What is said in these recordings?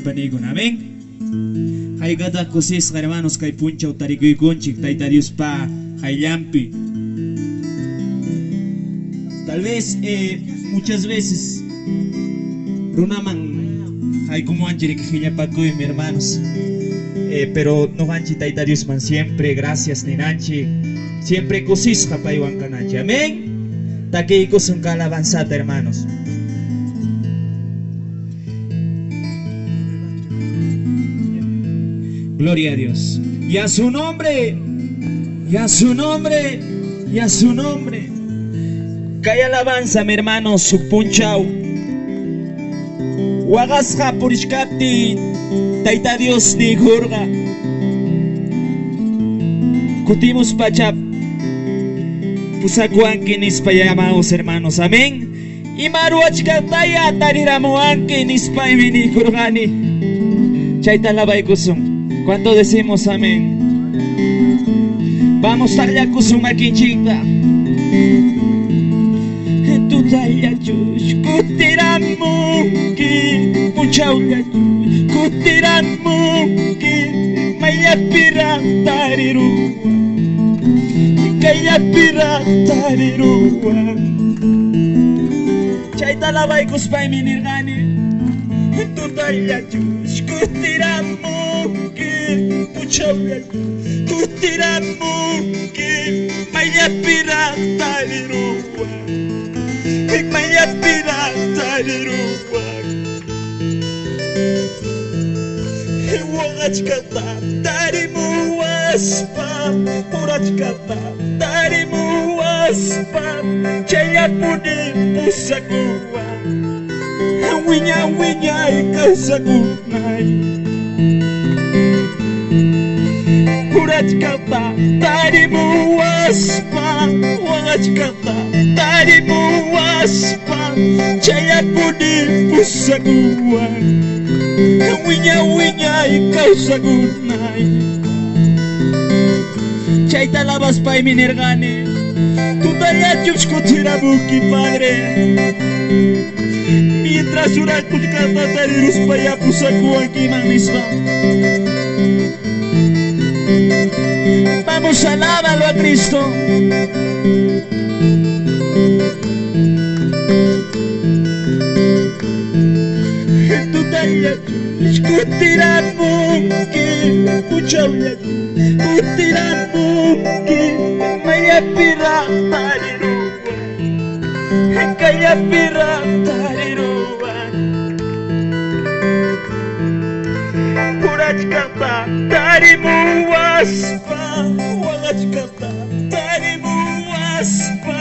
panigon. Amén. Hay gata cosis, hermanos, kay puncha utarigoy conchik, taita Dios pa, hay lampi. Tal vez, muchas veces, runaman, hay como anjiri que giña pacoy, mi hermanos. Pero no hanchi taita Dios man siempre, gracias ni nanchi, siempre cosis, japayuan cananchi. Amén. Taqueico son calabanzata, hermanos. Gloria a Dios. Y a su nombre. Y a su nombre. Y a su nombre. Calla alabanza, mi hermano, su punchau. Wagasja purishkapti. Taita Dios ni jurga. Kutimos pachap. Pusakuanki nispayamaos, hermanos. Amén. Y maruachkataya tariramuanki nispaymi jurgani. Chaita labay kusum. Cuando decimos amén, vamos allá kusuma kinchita. Tu talla chush, kutiramuki, punchauya chush, kutiramuki, maya piratariruwa, kaya piratariruwa. Chaita labay kuspay minirgani. Tu talla chush, kutiramuki, punchauya chush, kutiramuki, maya piratariruwa, maya piratariruwa. Wagachkata tarimu waspa, urachkata tarimu waspa, chaya pudi pusakuwa. Winya winya ikasagunay. Urachkata tarimu waspa, wagachkata tarimu waspa, chaya pudi pusakuwa. Winya winya ikasagunay. Chaita labas pa minirgani. Tutaya chupskutirabuki, Padre. Mientras una kuchkata tarirus paya pusakuanki magnisma. Vamos, alábalo a Cristo. Tutaya kutiramuki, puchauya kutiramuki, maya piratariruwa, kaya piratariruwa. Urachkata tarimu waspa, wagachkata tarimu waspa,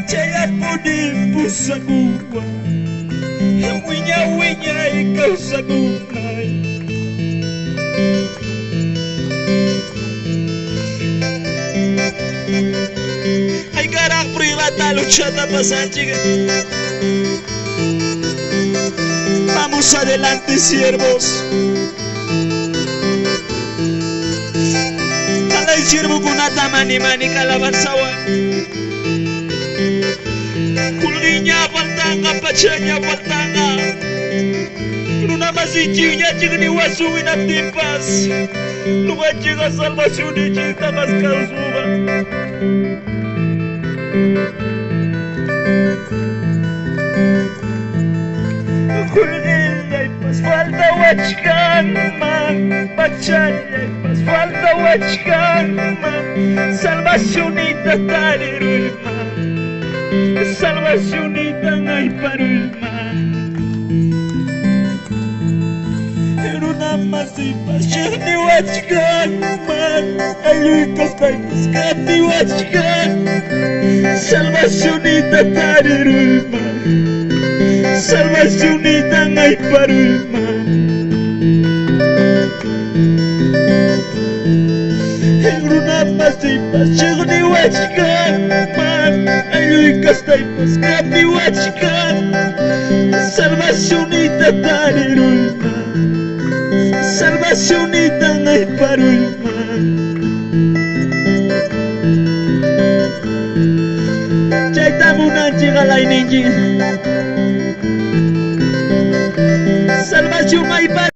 chaya pudi pusakuwa. Winya winya ikasagunay. Ay karak privata luchata pasanchiga. Vamos adelante, siervos. Kala el siervo kunata mani mani kalabansawa. Kulginya paltanga pachanya paltanga. Nuna masichinya chigni wasuwi na timpas. Luga chiga salvación y chita mascausuba. Kulginya pas falta wachkan man. Pachanya pas falta wachkan man. Salvación y tatarerulma. Salvación y tan ay parulma. Una masiva, shirni wachkan man. Ayuy kastay paskati wachkan. Salvación y tatarulma. Salvación y tan ay parulma. Una masiva, shirni wachkan man. Ayuy kastay paskati wachkan. Salvación y tatarulma. Salvación y tan ay parulma. Chaita munan chiga la ininjing.